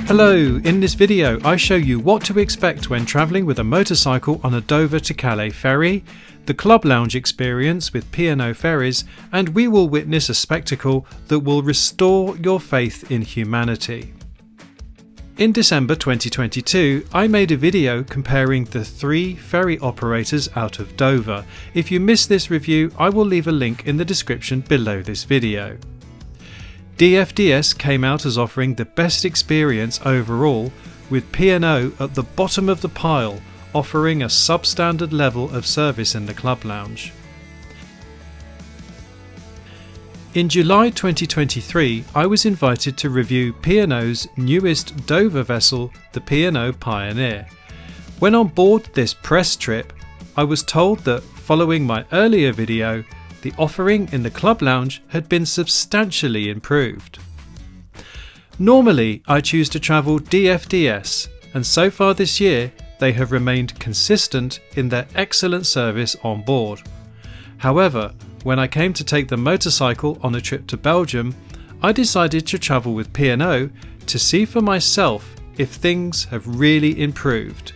Hello, in this video I show you what to expect when travelling with a motorcycle on a Dover to Calais ferry, the club lounge experience with P&O ferries, and we will witness a spectacle that will restore your faith in humanity. In December 2022, I made a video comparing the 3 ferry operators out of Dover. If you missed this review, I will leave a link in the description below this video. DFDS came out as offering the best experience overall, with P&O at the bottom of the pile, offering a substandard level of service in the club lounge. In July 2023, I was invited to review P&O's newest Dover vessel, the P&O Pioneer. When on board this press trip, I was told that, following my earlier video, the offering in the club lounge had been substantially improved. Normally, I choose to travel DFDS, and so far this year they have remained consistent in their excellent service on board. However, when I came to take the motorcycle on a trip to Belgium, I decided to travel with P&O to see for myself if things have really improved.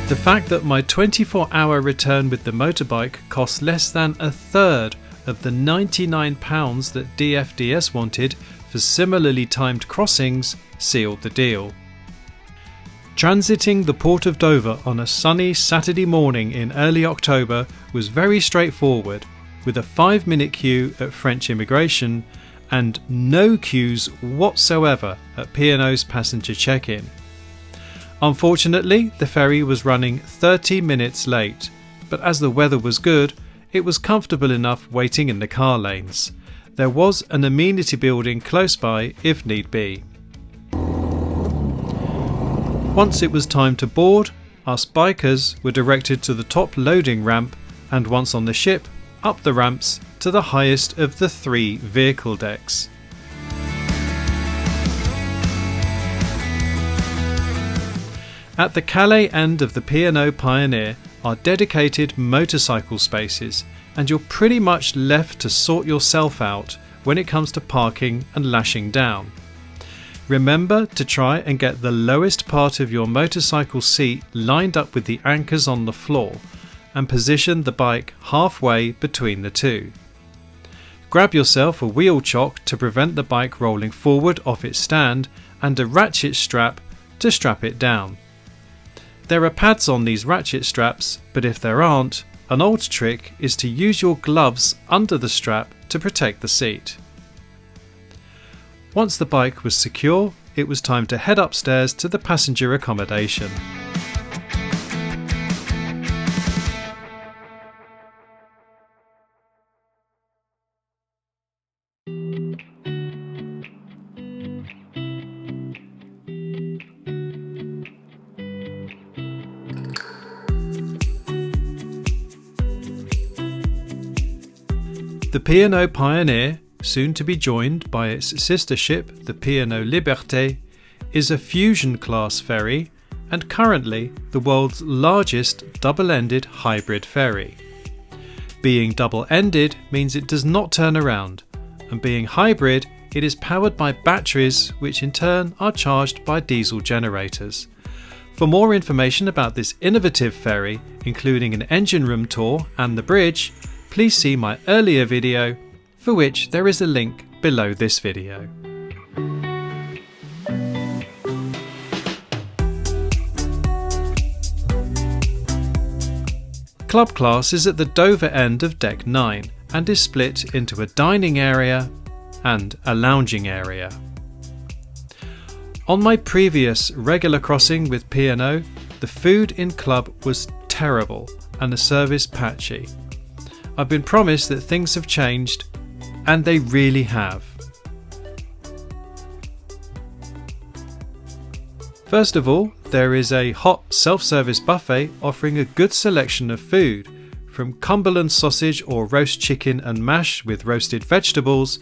The fact that my 24-hour return with the motorbike cost less than a third of the £99 that DFDS wanted for similarly timed crossings sealed the deal. Transiting the Port of Dover on a sunny Saturday morning in early October was very straightforward, with a 5-minute queue at French immigration and no queues whatsoever at P&O's passenger check-in. Unfortunately, the ferry was running 30 minutes late, but as the weather was good, it was comfortable enough waiting in the car lanes. There was an amenity building close by if need be. Once it was time to board, us bikers were directed to the top loading ramp, and once on the ship, up the ramps to the highest of the 3 vehicle decks. At the Calais end of the P&O Pioneer are dedicated motorcycle spaces, and you're pretty much left to sort yourself out when it comes to parking and lashing down. Remember to try and get the lowest part of your motorcycle seat lined up with the anchors on the floor, and position the bike halfway between the two. Grab yourself a wheel chock to prevent the bike rolling forward off its stand, and a ratchet strap to strap it down. There are pads on these ratchet straps, but if there aren't, an old trick is to use your gloves under the strap to protect the seat. Once the bike was secure, it was time to head upstairs to the passenger accommodation. The P&O Pioneer, soon to be joined by its sister ship, the P&O Liberté, is a Fusion class ferry and currently the world's largest double-ended hybrid ferry. Being double-ended means it does not turn around, and being hybrid, it is powered by batteries which in turn are charged by diesel generators. For more information about this innovative ferry, including an engine room tour and the bridge, please see my earlier video, for which there is a link below this video. Club class is at the Dover end of Deck 9 and is split into a dining area and a lounging area. On my previous regular crossing with P&O, the food in club was terrible and the service patchy. I've been promised that things have changed, and they really have. First of all, there is a hot self-service buffet offering a good selection of food, from Cumberland sausage or roast chicken and mash with roasted vegetables,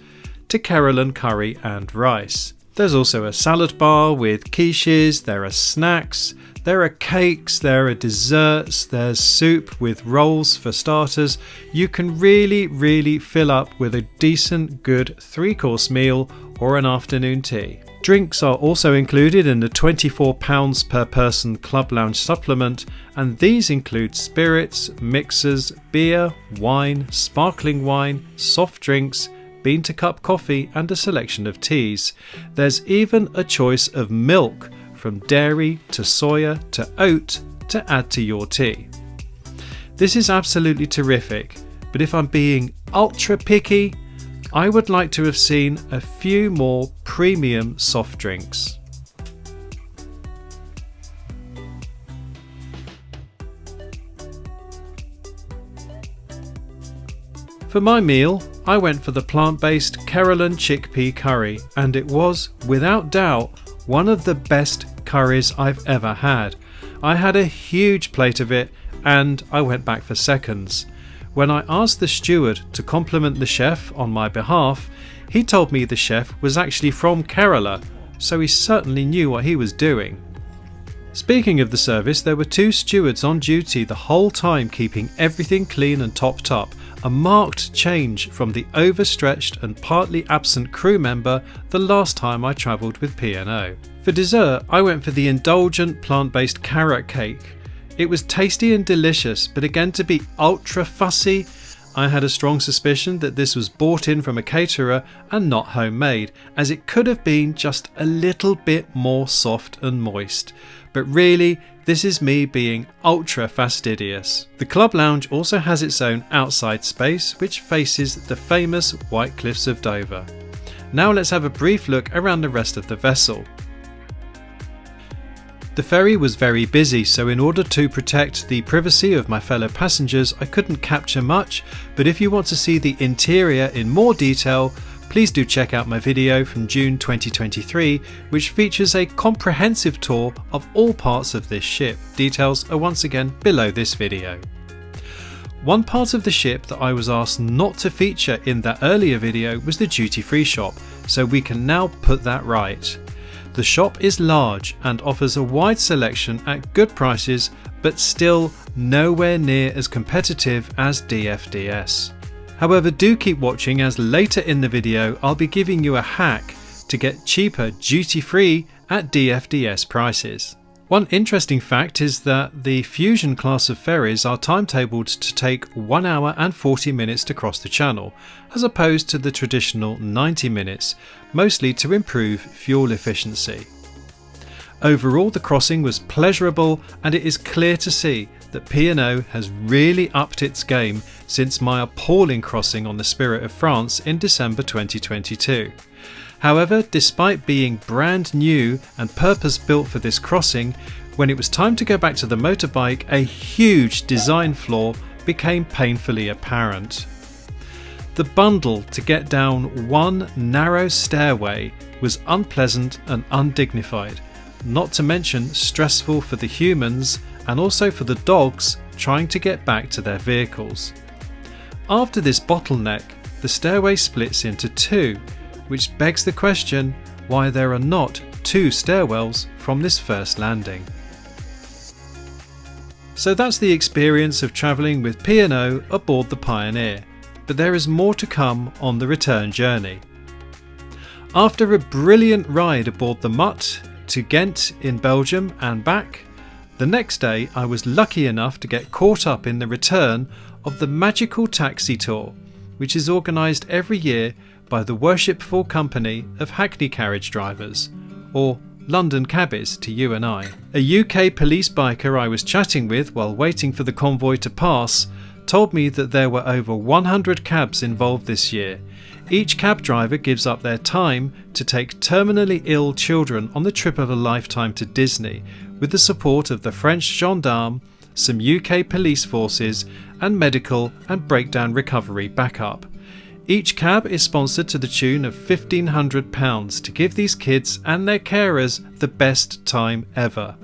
to Carolan curry and rice. There's also a salad bar with quiches, there are snacks, There are cakes, there are desserts, there's soup with rolls for starters. You can really fill up with a decent, good 3-course meal or an afternoon tea. Drinks are also included in the £24 per person club lounge supplement, and these include spirits, mixers, beer, wine, sparkling wine, soft drinks, bean to cup coffee and a selection of teas. There's even a choice of milk, from dairy to soya to oat, to add to your tea. This is absolutely terrific, but if I'm being ultra picky, I would like to have seen a few more premium soft drinks. For my meal, I went for the plant-based Carolan chickpea curry, and it was, without doubt, one of the best curries I've ever had. I had a huge plate of it and I went back for seconds. When I asked the steward to compliment the chef on my behalf, he told me the chef was actually from Kerala, so he certainly knew what he was doing. Speaking of the service, there were 2 stewards on duty the whole time, keeping everything clean and topped up, a marked change from the overstretched and partly absent crew member the last time I travelled with P&O. For dessert, I went for the indulgent plant-based carrot cake. It was tasty and delicious, but again, to be ultra fussy, I had a strong suspicion that this was bought in from a caterer and not homemade, as it could have been just a little bit more soft and moist. But really, this is me being ultra fastidious. The club lounge also has its own outside space, which faces the famous White Cliffs of Dover. Now let's have a brief look around the rest of the vessel. The ferry was very busy, so in order to protect the privacy of my fellow passengers, I couldn't capture much, but if you want to see the interior in more detail, please do check out my video from June 2023, which features a comprehensive tour of all parts of this ship. Details are once again below this video. One part of the ship that I was asked not to feature in that earlier video was the duty-free shop, so we can now put that right. The shop is large and offers a wide selection at good prices, but still nowhere near as competitive as DFDS. However, do keep watching, as later in the video I'll be giving you a hack to get cheaper duty-free at DFDS prices. One interesting fact is that the Fusion class of ferries are timetabled to take 1 hour and 40 minutes to cross the channel, as opposed to the traditional 90 minutes, mostly to improve fuel efficiency. Overall, the crossing was pleasurable, and it is clear to see that P&O has really upped its game since my appalling crossing on the Spirit of France in December 2022. However, despite being brand new and purpose-built for this crossing, when it was time to go back to the motorbike, a huge design flaw became painfully apparent. The bundle to get down one narrow stairway was unpleasant and undignified, not to mention stressful for the humans and also for the dogs trying to get back to their vehicles. After this bottleneck, the stairway splits into 2, which begs the question why there are not 2 stairwells from this first landing. So that's the experience of travelling with P&O aboard the Pioneer, but there is more to come on the return journey. After a brilliant ride aboard the Mutt to Ghent in Belgium and back, the next day I was lucky enough to get caught up in the return of the Magical Taxi Tour, which is organised every year by the Worshipful Company of Hackney Carriage Drivers, or London Cabbies to you and I. A UK police biker I was chatting with while waiting for the convoy to pass told me that there were over 100 cabs involved this year. Each cab driver gives up their time to take terminally ill children on the trip of a lifetime to Disney, with the support of the French gendarmes, some UK police forces, and medical and breakdown recovery backup. Each cab is sponsored to the tune of £1,500 to give these kids and their carers the best time ever.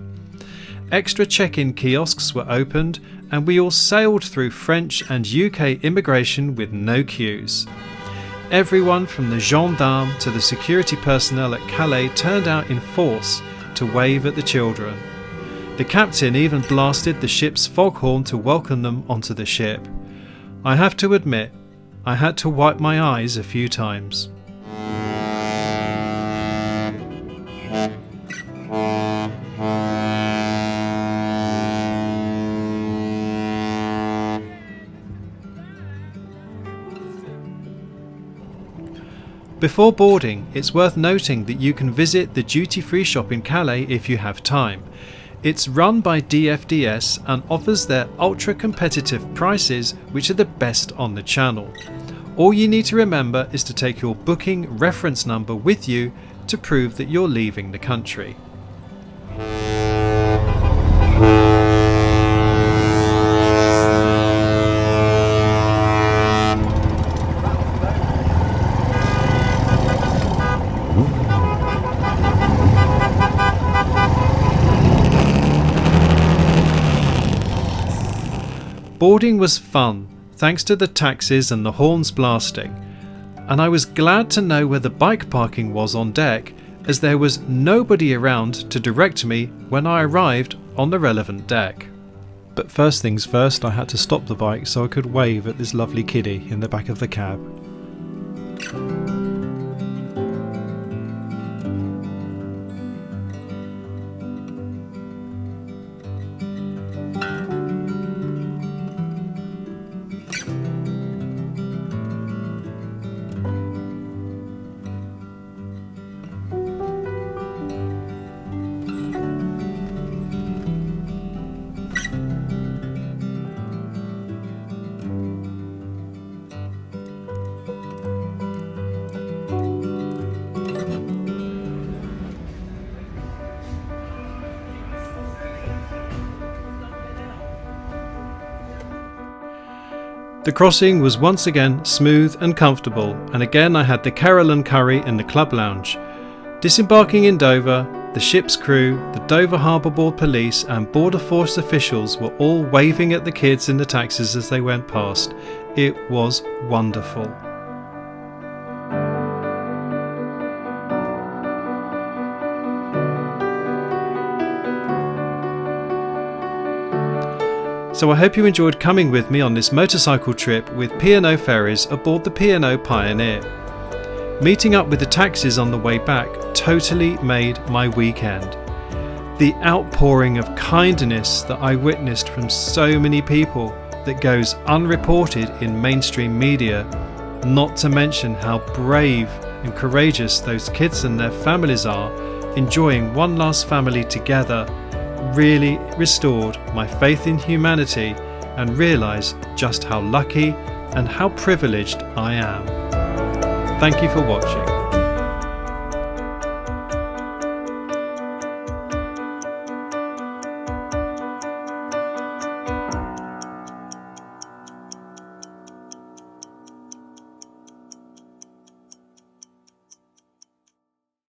Extra check-in kiosks were opened, and we all sailed through French and UK immigration with no queues. Everyone from the gendarme to the security personnel at Calais turned out in force to wave at the children. The captain even blasted the ship's foghorn to welcome them onto the ship. I have to admit, I had to wipe my eyes a few times. Before boarding, it's worth noting that you can visit the duty-free shop in Calais if you have time. It's run by DFDS and offers their ultra-competitive prices, which are the best on the channel. All you need to remember is to take your booking reference number with you to prove that you're leaving the country. Boarding was fun, thanks to the taxis and the horns blasting, and I was glad to know where the bike parking was on deck, as there was nobody around to direct me when I arrived on the relevant deck. But first things first, I had to stop the bike so I could wave at this lovely kiddie in the back of the cab. The crossing was once again smooth and comfortable, and again I had the Carol and Curry in the club lounge. Disembarking in Dover, the ship's crew, the Dover Harbour Board police and border force officials were all waving at the kids in the taxis as they went past. It was wonderful. So I hope you enjoyed coming with me on this motorcycle trip with P&O Ferries aboard the P&O Pioneer. Meeting up with the taxis on the way back totally made my weekend. The outpouring of kindness that I witnessed from so many people that goes unreported in mainstream media, not to mention how brave and courageous those kids and their families are enjoying one last family together, really restored my faith in humanity and realised just how lucky and how privileged I am. Thank you for watching.